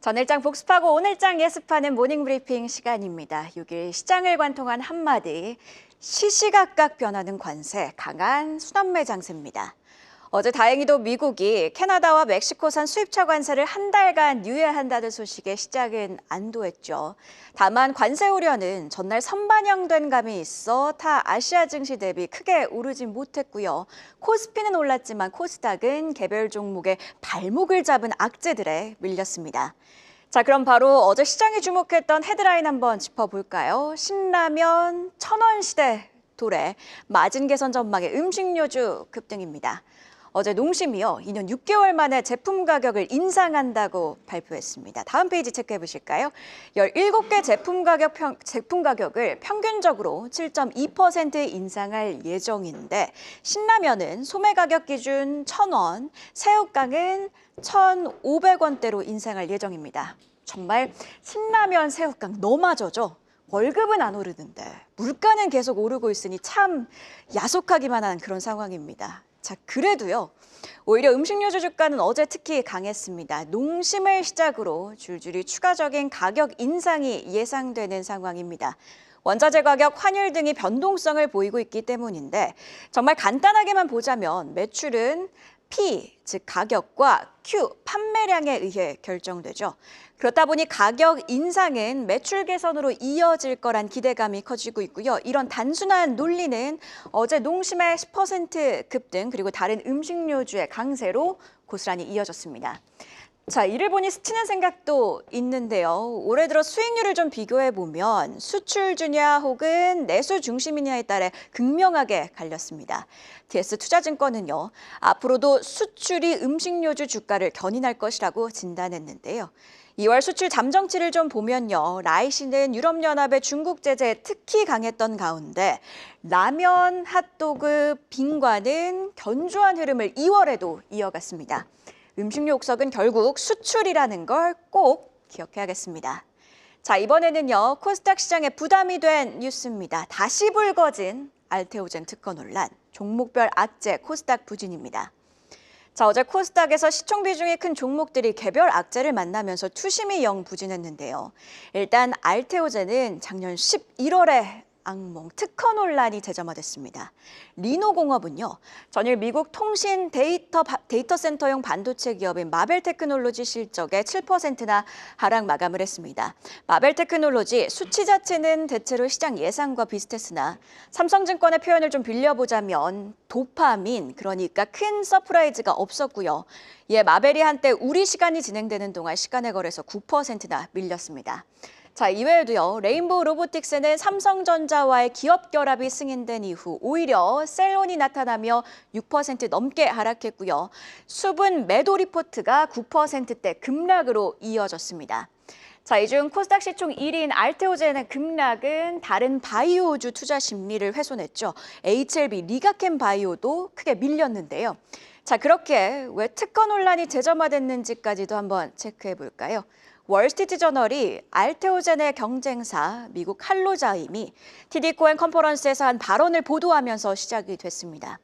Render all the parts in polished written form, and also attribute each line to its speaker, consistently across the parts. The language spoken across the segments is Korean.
Speaker 1: 전일장 복습하고 오늘장 예습하는 모닝브리핑 시간입니다. 6일 시장을 관통한 한마디, 시시각각 변하는 관세, 강한 순환매 장세입니다. 어제 다행히도 미국이 캐나다와 멕시코산 수입차 관세를 한 달간 유예한다는 소식에 시장은 안도했죠. 다만 관세 우려는 전날 선반영된 감이 있어 타 아시아 증시 대비 크게 오르진 못했고요. 코스피는 올랐지만 코스닥은 개별 종목의 발목을 잡은 악재들에 밀렸습니다. 자, 그럼 바로 어제 시장이 주목했던 헤드라인 한번 짚어볼까요? 신라면, 천원 시대 도래, 마진 개선 전망의 음식료주 급등입니다. 어제 농심이요, 2년 6개월 만에 제품 가격을 인상한다고 발표했습니다. 다음 페이지 체크해 보실까요? 17개 제품 가격을 평균적으로 7.2% 인상할 예정인데, 신라면은 소매 가격 기준 1,000원, 새우깡은 1,500원대로 인상할 예정입니다. 정말 신라면, 새우깡 너마저죠. 월급은 안 오르는데 물가는 계속 오르고 있으니 참 야속하기만 한 그런 상황입니다. 자, 그래도요, 오히려 음식료주 주가는 어제 특히 강했습니다. 농심을 시작으로 줄줄이 추가적인 가격 인상이 예상되는 상황입니다. 원자재 가격, 환율 등이 변동성을 보이고 있기 때문인데, 정말 간단하게만 보자면 매출은 P, 즉 가격과 Q, 판매량에 의해 결정되죠. 그렇다 보니 가격 인상은 매출 개선으로 이어질 거란 기대감이 커지고 있고요. 이런 단순한 논리는 어제 농심의 10% 급등, 그리고 다른 음식료주의 강세로 고스란히 이어졌습니다. 자, 이를 보니 스치는 생각도 있는데요. 올해 들어 수익률을 좀 비교해 보면 수출주냐 혹은 내수 중심이냐에 따라 극명하게 갈렸습니다. DS투자증권은요, 앞으로도 수출이 음식료주 주가를 견인할 것이라고 진단했는데요. 2월 수출 잠정치를 좀 보면요, 라이시는 유럽연합의 중국 제재에 특히 강했던 가운데 라면, 핫도그, 빙과는 견조한 흐름을 2월에도 이어갔습니다. 음식료 옥석은 결국 수출이라는 걸 꼭 기억해야겠습니다. 자, 이번에는요, 코스닥 시장에 부담이 된 뉴스입니다. 다시 불거진 알테오젠 특허 논란, 종목별 악재, 코스닥 부진입니다. 자, 어제 코스닥에서 시총 비중이 큰 종목들이 개별 악재를 만나면서 투심이 영 부진했는데요. 일단 알테오젠은 작년 11월에 악몽 특허 논란이 재점화됐습니다. 리노공업은요, 전일 미국 통신 데이터 센터용 반도체 기업인 마벨테크놀로지 실적의 7%나 하락 마감을 했습니다. 마벨테크놀로지 수치 자체는 대체로 시장 예상과 비슷했으나 삼성증권의 표현을 좀 빌려보자면 도파민, 그러니까 큰 서프라이즈가 없었고요. 이에 마벨이 한때 우리 시간이 진행되는 동안 시간의 거래소 9%나 밀렸습니다. 자, 이외에도요, 레인보우 로보틱스는 삼성전자와의 기업 결합이 승인된 이후 오히려 셀론이 나타나며 6% 넘게 하락했고요. 수분 매도 리포트가 9%대 급락으로 이어졌습니다. 자, 이 중 코스닥 시총 1위인 알테오젠의 급락은 다른 바이오주 투자 심리를 훼손했죠. HLB, 리가켄 바이오도 크게 밀렸는데요. 자, 그렇게 왜 특허 논란이 재점화됐는지까지도 한번 체크해 볼까요? 월스트리트저널이 알테오젠의 경쟁사 미국 할로자임이 TD 코엔 컨퍼런스에서 한 발언을 보도하면서 시작이 됐습니다.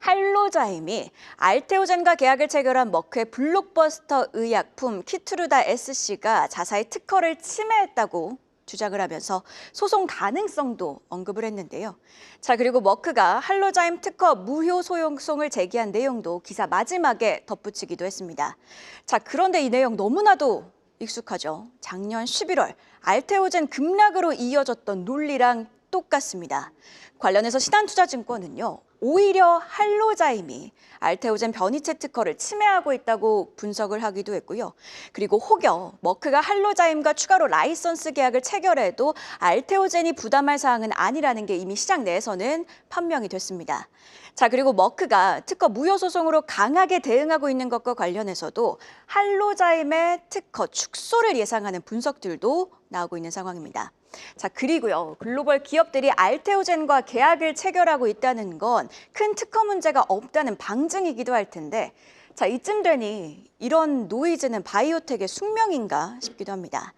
Speaker 1: 할로자임이 알테오젠과 계약을 체결한 머크의 블록버스터 의약품 키트루다 SC가 자사의 특허를 침해했다고 주장을 하면서 소송 가능성도 언급을 했는데요. 자, 그리고 머크가 할로자임 특허 무효 소송을 제기한 내용도 기사 마지막에 덧붙이기도 했습니다. 자, 그런데 이 내용 너무나도 익숙하죠. 작년 11월 알테오젠 급락으로 이어졌던 논리랑 똑같습니다. 관련해서 신한투자증권은요, 오히려 할로자임이 알테오젠 변이체 특허를 침해하고 있다고 분석을 하기도 했고요. 그리고 혹여 머크가 할로자임과 추가로 라이선스 계약을 체결해도 알테오젠이 부담할 사항은 아니라는 게 이미 시장 내에서는 판명이 됐습니다. 자, 그리고 머크가 특허 무효 소송으로 강하게 대응하고 있는 것과 관련해서도 할로자임의 특허 축소를 예상하는 분석들도 나오고 있는 상황입니다. 자, 그리고요, 글로벌 기업들이 알테오젠과 계약을 체결하고 있다는 건 큰 특허 문제가 없다는 방증이기도 할 텐데, 자, 이쯤 되니 이런 노이즈는 바이오텍의 숙명인가 싶기도 합니다.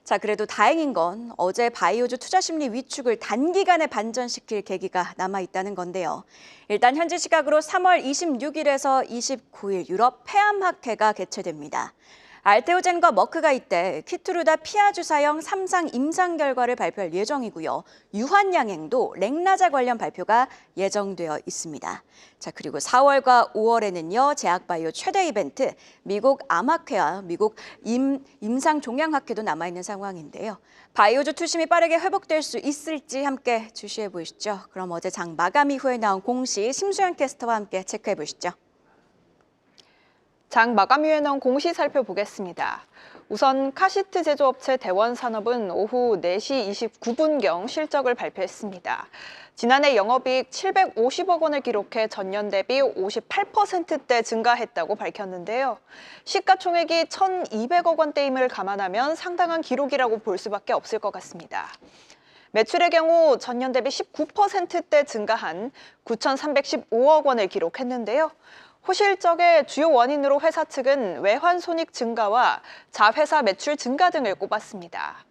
Speaker 1: 자, 그래도 다행인 건 어제 바이오주 투자 심리 위축을 단기간에 반전시킬 계기가 남아있다는 건데요. 일단 현지 시각으로 3월 26일에서 29일 유럽 폐암학회가 개최됩니다. 알테오젠과 머크가 이때 키투르다 피아주사형 3상 임상 결과를 발표할 예정이고요. 유한양행도 렉나자 관련 발표가 예정되어 있습니다. 자, 그리고 4월과 5월에는요. 제약바이오 최대 이벤트 미국 암학회와 미국 임상종양학회도 남아있는 상황인데요. 바이오주 투심이 빠르게 회복될 수 있을지 함께 주시해 보시죠. 그럼 어제 장 마감 이후에 나온 공시 심수연 캐스터와 함께 체크해 보시죠.
Speaker 2: 장 마감 이후에 나온 공시 살펴보겠습니다. 우선 카시트 제조업체 대원산업은 오후 4시 29분경 실적을 발표했습니다. 지난해 영업이익 750억 원을 기록해 전년 대비 58%대 증가했다고 밝혔는데요. 시가총액이 1,200억 원대임을 감안하면 상당한 기록이라고 볼 수밖에 없을 것 같습니다. 매출의 경우 전년 대비 19%대 증가한 9,315억 원을 기록했는데요. 호실적의 주요 원인으로 회사 측은 외환 손익 증가와 자회사 매출 증가 등을 꼽았습니다.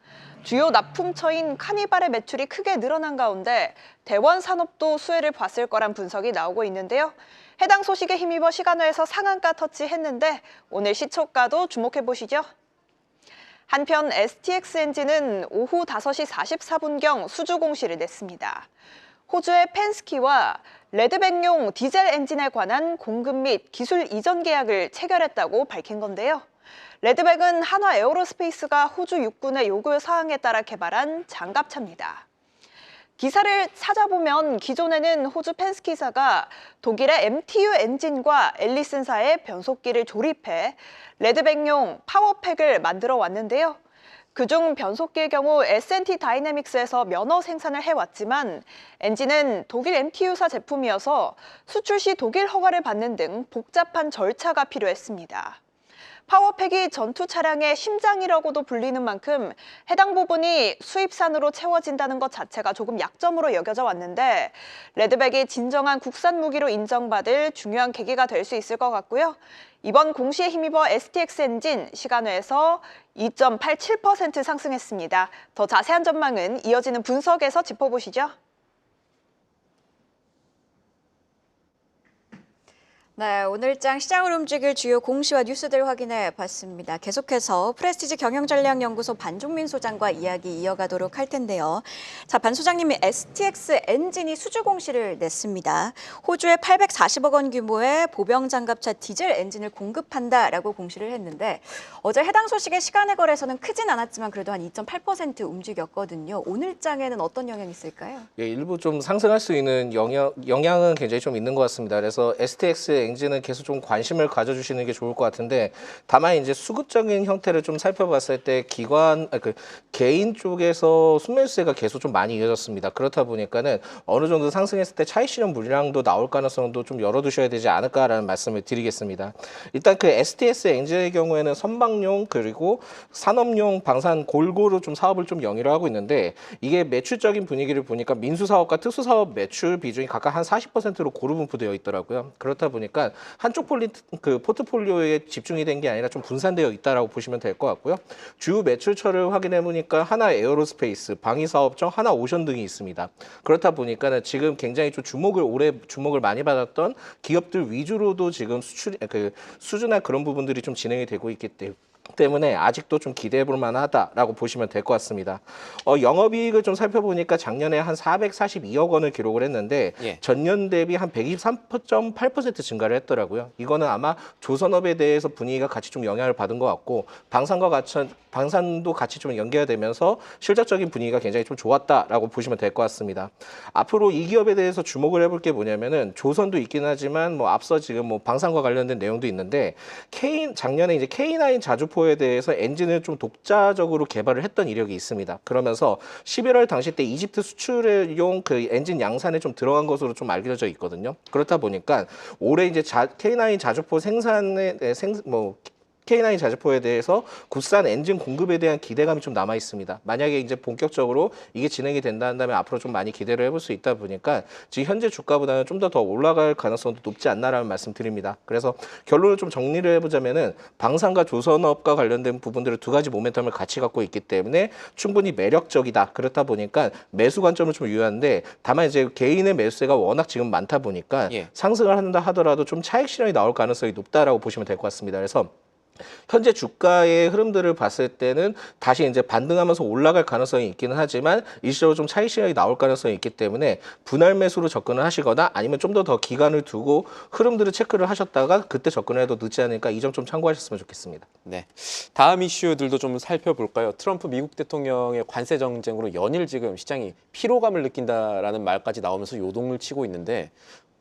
Speaker 2: 주요 납품처인 카니발의 매출이 크게 늘어난 가운데 대원산업도 수혜를 봤을 거란 분석이 나오고 있는데요. 해당 소식에 힘입어 시간외에서 상한가 터치했는데 오늘 시초가도 주목해 보시죠. 한편 STX 엔진은 오후 5시 44분경 수주 공시를 냈습니다. 호주의 펜스키와 레드백용 디젤 엔진에 관한 공급 및 기술 이전 계약을 체결했다고 밝힌 건데요. 레드백은 한화 에어로스페이스가 호주 육군의 요구 사항에 따라 개발한 장갑차입니다. 기사를 찾아보면 기존에는 호주 펜스키사가 독일의 MTU 엔진과 엘리슨사의 변속기를 조립해 레드백용 파워팩을 만들어 왔는데요. 그중 변속기의 경우 S&T 다이내믹스에서 면허 생산을 해왔지만 엔진은 독일 MTU사 제품이어서 수출 시 독일 허가를 받는 등 복잡한 절차가 필요했습니다. 파워팩이 전투 차량의 심장이라고도 불리는 만큼 해당 부분이 수입산으로 채워진다는 것 자체가 조금 약점으로 여겨져 왔는데 레드백이 진정한 국산 무기로 인정받을 중요한 계기가 될 수 있을 것 같고요. 이번 공시에 힘입어 STX 엔진 시간외에서 2.87% 상승했습니다. 더 자세한 전망은 이어지는 분석에서 짚어보시죠.
Speaker 1: 네, 오늘장 시장을 움직일 주요 공시와 뉴스들 확인해 봤습니다. 계속해서 프레스티지 경영전략연구소 반종민 소장과 이야기 이어가도록 할 텐데요. 자, 반 소장님이 STX 엔진이 수주 공시를 냈습니다. 호주에 840억 원 규모의 보병 장갑차 디젤 엔진을 공급한다라고 공시를 했는데 어제 해당 소식의 시간의 거래에서는 크진 않았지만 그래도 한 2.8% 움직였거든요. 오늘장에는 어떤 영향이 있을까요?
Speaker 3: 예, 일부 좀 상승할 수 있는 영향은 굉장히 좀 있는 것 같습니다. 그래서 STX 엔진은 계속 좀 관심을 가져주시는 게 좋을 것 같은데 다만 이제 수급적인 형태를 좀 살펴봤을 때 개인 쪽에서 순매수세가 계속 좀 많이 이어졌습니다. 그렇다 보니까는 어느 정도 상승했을 때 차익 실현 물량도 나올 가능성도 좀 열어두셔야 되지 않을까라는 말씀을 드리겠습니다. 일단 그 STX 엔진의 경우에는 선박용 그리고 산업용 방산 골고루 좀 사업을 좀 영위를 하고 있는데 이게 매출적인 분위기를 보니까 민수사업과 특수사업 매출 비중이 각각 한 40%로 고루 분포되어 있더라고요. 그렇다 보니까 한쪽 포트폴리오에 집중이 된 게 아니라 좀 분산되어 있다라고 보시면 될 것 같고요. 주 매출처를 확인해 보니까 하나 에어로스페이스, 방위사업청, 하나 오션 등이 있습니다. 그렇다 보니까는 지금 굉장히 좀 올해 주목을 많이 받았던 기업들 위주로도 지금 수주나 그런 부분들이 좀 진행이 되고 있기 때문에 아직도 좀 기대해 볼 만하다라고 보시면 될 것 같습니다. 영업이익을 좀 살펴보니까 작년에 한 442억 원을 기록을 했는데 전년 대비 한 123.8% 증가를 했더라고요. 이거는 아마 조선업에 대해서 분위기가 같이 좀 영향을 받은 것 같고 방산도 같이 좀 연계되면서 실적적인 분위기가 굉장히 좀 좋았다라고 보시면 될 것 같습니다. 앞으로 이 기업에 대해서 주목을 해볼 게 뭐냐면은 조선도 있긴 하지만 앞서 지금 방산과 관련된 내용도 있는데 작년에 이제 K9 자주포에 대해서 엔진을 좀 독자적으로 개발을 했던 이력이 있습니다. 그러면서 11월 당시 때 이집트 수출용 그 엔진 양산에 좀 들어간 것으로 좀 알려져 있거든요. 그렇다 보니까 올해 이제 K9 자주포 K9 자주포에 대해서 국산 엔진 공급에 대한 기대감이 좀 남아 있습니다. 만약에 이제 본격적으로 이게 진행이 된다 한다면 앞으로 좀 많이 기대를 해볼 수 있다 보니까 지금 현재 주가보다는 좀 더 올라갈 가능성도 높지 않나라는 말씀 드립니다. 그래서 결론을 좀 정리를 해보자면은 방산과 조선업과 관련된 부분들을 두 가지 모멘텀을 같이 갖고 있기 때문에 충분히 매력적이다. 그렇다 보니까 매수 관점은 좀 유효한데 다만 이제 개인의 매수세가 워낙 지금 많다 보니까 상승을 한다 하더라도 좀 차익 실현이 나올 가능성이 높다라고 보시면 될 것 같습니다. 그래서 현재 주가의 흐름들을 봤을 때는 다시 이제 반등하면서 올라갈 가능성이 있기는 하지만 일시적으로 좀 차익 실현이 나올 가능성이 있기 때문에 분할 매수로 접근을 하시거나 아니면 좀 더 기간을 두고 흐름들을 체크를 하셨다가 그때 접근을 해도 늦지 않으니까 이 점 좀 참고하셨으면 좋겠습니다.
Speaker 4: 네. 다음 이슈들도 좀 살펴볼까요? 트럼프 미국 대통령의 관세 정쟁으로 연일 지금 시장이 피로감을 느낀다라는 말까지 나오면서 요동을 치고 있는데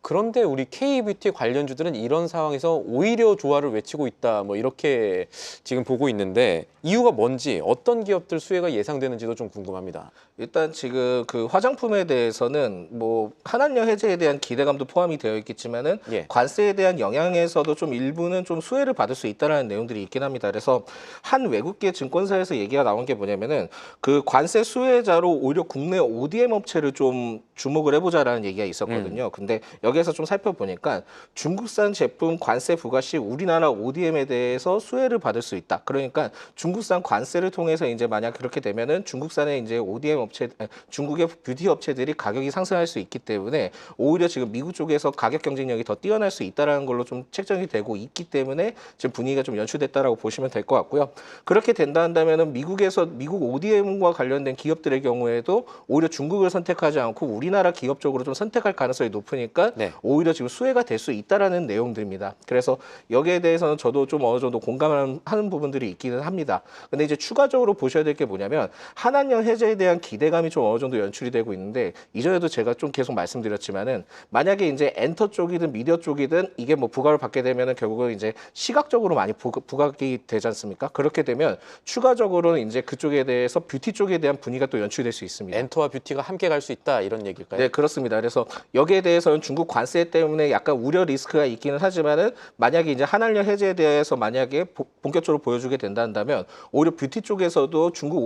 Speaker 4: 그런데 우리 K뷰티 관련주들은 이런 상황에서 오히려 조화를 외치고 있다. 뭐 이렇게 지금 보고 있는데 이유가 뭔지 어떤 기업들 수혜가 예상되는지도 좀 궁금합니다.
Speaker 3: 일단 지금 그 화장품에 대해서는 뭐 한한령 해제에 대한 기대감도 포함이 되어 있겠지만은
Speaker 4: 예.
Speaker 3: 관세에 대한 영향에서도 좀 일부는 좀 수혜를 받을 수 있다라는 내용들이 있긴 합니다. 그래서 한 외국계 증권사에서 얘기가 나온 게 뭐냐면은 그 관세 수혜자로 오히려 국내 ODM 업체를 좀 주목을 해보자라는 얘기가 있었거든요. 근데 여기에서 좀 살펴보니까 중국산 제품 관세 부과 시 우리나라 ODM에 대해서 수혜를 받을 수 있다. 그러니까 중국산 관세를 통해서 이제 만약 그렇게 되면은 중국산의 이제 ODM 업체, 중국의 뷰티 업체들이 가격이 상승할 수 있기 때문에 오히려 지금 미국 쪽에서 가격 경쟁력이 더 뛰어날 수 있다라는 걸로 좀 책정이 되고 있기 때문에 지금 분위기가 좀 연출됐다라고 보시면 될 것 같고요. 그렇게 된다 한다면은 미국 ODM과 관련된 기업들의 경우에도 오히려 중국을 선택하지 않고 우리나라 기업 쪽으로 좀 선택할 가능성이 높으니까
Speaker 4: 네.
Speaker 3: 오히려 지금 수혜가 될 수 있다라는 내용들입니다. 그래서 여기에 대해서는 저도 좀 어느 정도 공감하는 부분들이 있기는 합니다. 근데 이제 추가적으로 보셔야 될 게 뭐냐면 한한령 해제에 대한 기대감이 좀 어느 정도 연출이 되고 있는데 이전에도 제가 좀 계속 말씀드렸지만은 만약에 이제 엔터 쪽이든 미디어 쪽이든 이게 뭐 부과를 받게 되면은 결국은 이제 시각적으로 많이 부각이 되지 않습니까? 그렇게 되면 추가적으로는 이제 그쪽에 대해서 뷰티 쪽에 대한 분위기가 또 연출될 수 있습니다.
Speaker 4: 엔터와 뷰티가 함께 갈 수 있다 이런 얘기일까요?
Speaker 3: 네, 그렇습니다. 그래서 여기에 대해서는 중국 관세 때문에 약간 우려 리스크가 있기는 하지만은 만약에 이제 한한령 해제에 대해서 만약에 본격적으로 보여주게 된다면 오히려 뷰티 쪽에서도 중국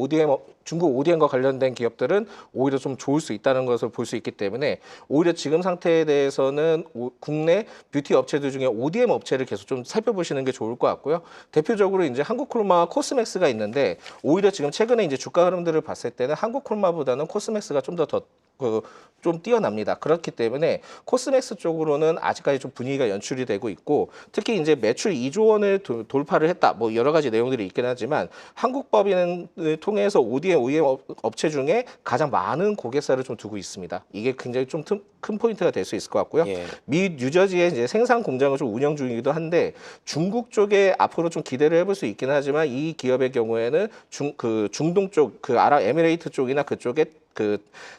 Speaker 3: ODM과 관련된 기업들은 오히려 좀 좋을 수 있다는 것을 볼 수 있기 때문에 오히려 지금 상태에 대해서는 국내 뷰티 업체들 중에 ODM 업체를 계속 좀 살펴보시는 게 좋을 것 같고요. 대표적으로 이제 한국크로마와 코스맥스가 있는데 오히려 지금 최근에 이제 주가 흐름들을 봤을 때는 한국크로마보다는 코스맥스가 좀 좀 뛰어납니다. 그렇기 때문에 코스맥스 쪽으로는 아직까지 좀 분위기가 연출이 되고 있고 특히 이제 매출 2조 원을 돌파를 했다. 뭐 여러 가지 내용들이 있긴 하지만 한국법인을 통해서 ODM 업체 중에 가장 많은 고객사를 좀 두고 있습니다. 이게 굉장히 좀 큰 포인트가 될 수 있을 것 같고요.
Speaker 4: 예.
Speaker 3: 미 뉴저지에 이제 생산 공장을 좀 운영 중이기도 한데 중국 쪽에 앞으로 좀 기대를 해볼 수 있긴 하지만 이 기업의 경우에는 중동 쪽, 아랍에미레이트 쪽이나 그쪽에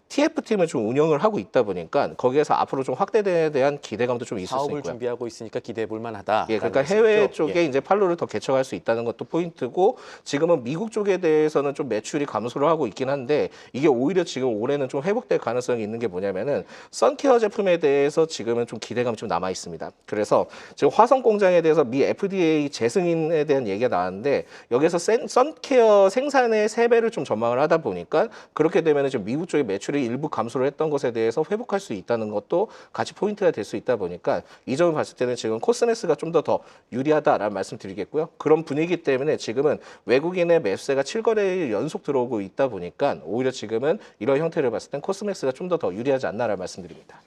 Speaker 3: TF팀을 좀 운영을 하고 있다 보니까 거기에서 앞으로 좀 확대에 대한 기대감도 좀 있을 수
Speaker 4: 사업을
Speaker 3: 있고요.
Speaker 4: 준비하고 있으니까 기대해 볼 만하다.
Speaker 3: 예, 그러니까 해외 쪽에 이제 판로를 더 개척할 수 있다는 것도 포인트고 지금은 미국 쪽에 대해서는 좀 매출이 감소를 하고 있긴 한데 이게 오히려 지금 올해는 좀 회복될 가능성이 있는 게 뭐냐면은 선케어 제품에 대해서 지금은 좀 기대감이 좀 남아 있습니다. 그래서 지금 화성 공장에 대해서 미 FDA 재승인에 대한 얘기가 나왔는데 여기서 선케어 생산의 3배를 좀 전망을 하다 보니까 그렇게 되면은 지금 미국 쪽의 매출이 일부 감소를 했던 것에 대해서 회복할 수 있다는 것도 같이 포인트가 될 수 있다 보니까 이 점을 봤을 때는 지금 코스메스가 좀 더 유리하다라는 말씀 드리겠고요. 그런 분위기 때문에 지금은 외국인의 매수세가 7거래일 연속 들어오고 있다 보니까 오히려 지금은 이런 형태를 봤을 땐 코스메스가 좀 더 유리하지 않나라는 말씀드립니다.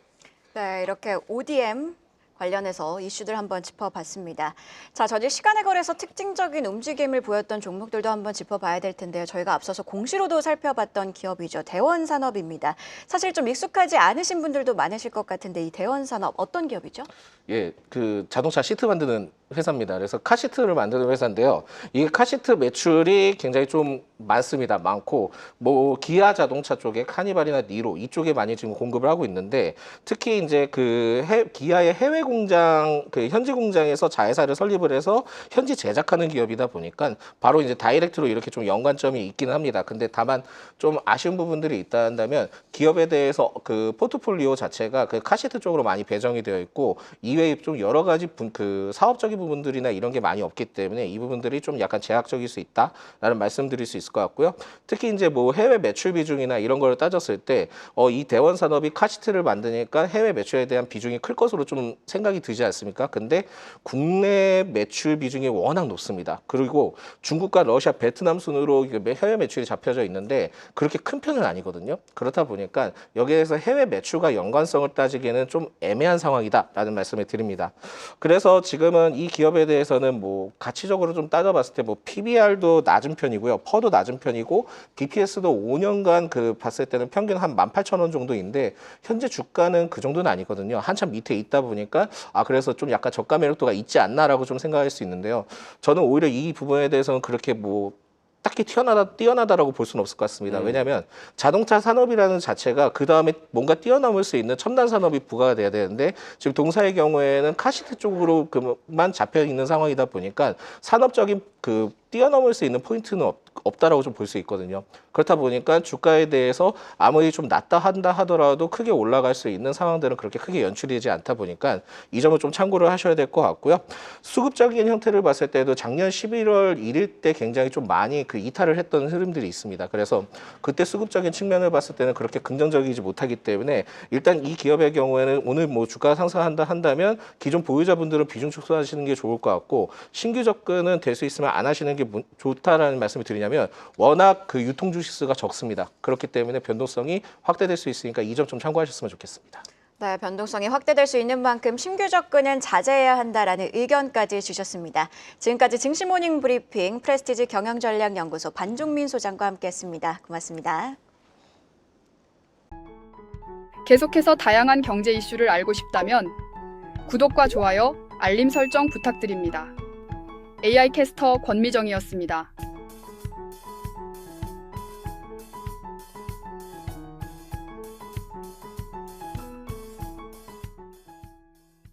Speaker 1: 네, 이렇게 ODM 관련해서 이슈들 한번 짚어봤습니다. 자, 전일 시간의 거래에서 특징적인 움직임을 보였던 종목들도 한번 짚어봐야 될 텐데요. 저희가 앞서서 공시로도 살펴봤던 기업이죠. 대원산업입니다. 사실 좀 익숙하지 않으신 분들도 많으실 것 같은데 이 대원산업 어떤 기업이죠?
Speaker 3: 예, 자동차 시트 만드는 회사입니다. 그래서 카시트를 만드는 회사인데요. 이 카시트 매출이 굉장히 좀 많고 뭐 기아 자동차 쪽에 카니발이나 니로 이쪽에 많이 지금 공급을 하고 있는데 특히 이제 기아의 해외 공장 현지 공장에서 자회사를 설립을 해서 현지 제작하는 기업이다 보니까 바로 이제 다이렉트로 이렇게 좀 연관점이 있기는 합니다. 근데 다만 좀 아쉬운 부분들이 있다 한다면 기업에 대해서 포트폴리오 자체가 카시트 쪽으로 많이 배정이 되어 있고 이외에 좀 여러 가지 사업적인 부분들이나 이런 게 많이 없기 때문에 이 부분들이 좀 약간 제약적일 수 있다라는 말씀드릴 수 있을 것 같고요. 특히 이제 뭐 해외 매출 비중이나 이런 걸 따졌을 때 이 대원산업이 카시트를 만드니까 해외 매출에 대한 비중이 클 것으로 좀 생각이 들지 않습니까? 근데 국내 매출 비중이 워낙 높습니다. 그리고 중국과 러시아, 베트남 순으로 해외 매출이 잡혀져 있는데 그렇게 큰 편은 아니거든요. 그렇다 보니까 여기에서 해외 매출과 연관성을 따지기에는 좀 애매한 상황이다라는 말씀을 드립니다. 그래서 지금은 이 이 기업에 대해서는 뭐 가치적으로 좀 따져봤을 때 뭐 PBR도 낮은 편이고요, 퍼도 낮은 편이고 DPS도 5년간 그 봤을 때는 평균 한 18,000원 정도인데 현재 주가는 그 정도는 아니거든요. 한참 밑에 있다 보니까 그래서 좀 약간 저가 매력도가 있지 않나라고 좀 생각할 수 있는데요. 저는 오히려 이 부분에 대해서는 그렇게 뭐 딱히 뛰어나다라고 볼 수는 없을 것 같습니다. 왜냐하면 자동차 산업이라는 자체가 그 다음에 뭔가 뛰어넘을 수 있는 첨단 산업이 부과가 돼야 되는데 지금 동사의 경우에는 카시트 쪽으로만 잡혀 있는 상황이다 보니까 산업적인 그 뛰어넘을 수 있는 포인트는 없다라고 좀 볼 수 있거든요. 그렇다 보니까 주가에 대해서 아무리 좀 낮다 한다 하더라도 크게 올라갈 수 있는 상황들은 그렇게 크게 연출되지 않다 보니까 이 점을 좀 참고를 하셔야 될 것 같고요. 수급적인 형태를 봤을 때도 작년 11월 1일 때 굉장히 좀 많이 그 이탈을 했던 흐름들이 있습니다. 그래서 그때 수급적인 측면을 봤을 때는 그렇게 긍정적이지 못하기 때문에 일단 이 기업의 경우에는 오늘 뭐 주가가 상승한다 한다면 기존 보유자분들은 비중 축소하시는 게 좋을 것 같고 신규 접근은 될 수 있으면 안 하시는 게 좋다라는 말씀을 드리냐면 워낙 그 유통 주식수가 적습니다. 그렇기 때문에 변동성이 확대될 수 있으니까 이 점 좀 참고하셨으면 좋겠습니다.
Speaker 1: 네, 변동성이 확대될 수 있는 만큼 신규 접근은 자제해야 한다라는 의견까지 주셨습니다. 지금까지 증시모닝 브리핑 프레스티지 경영전략연구소 반종민 소장과 함께했습니다. 고맙습니다.
Speaker 5: 계속해서 다양한 경제 이슈를 알고 싶다면 구독과 좋아요, 알림 설정 부탁드립니다. AI 캐스터 권미정이었습니다.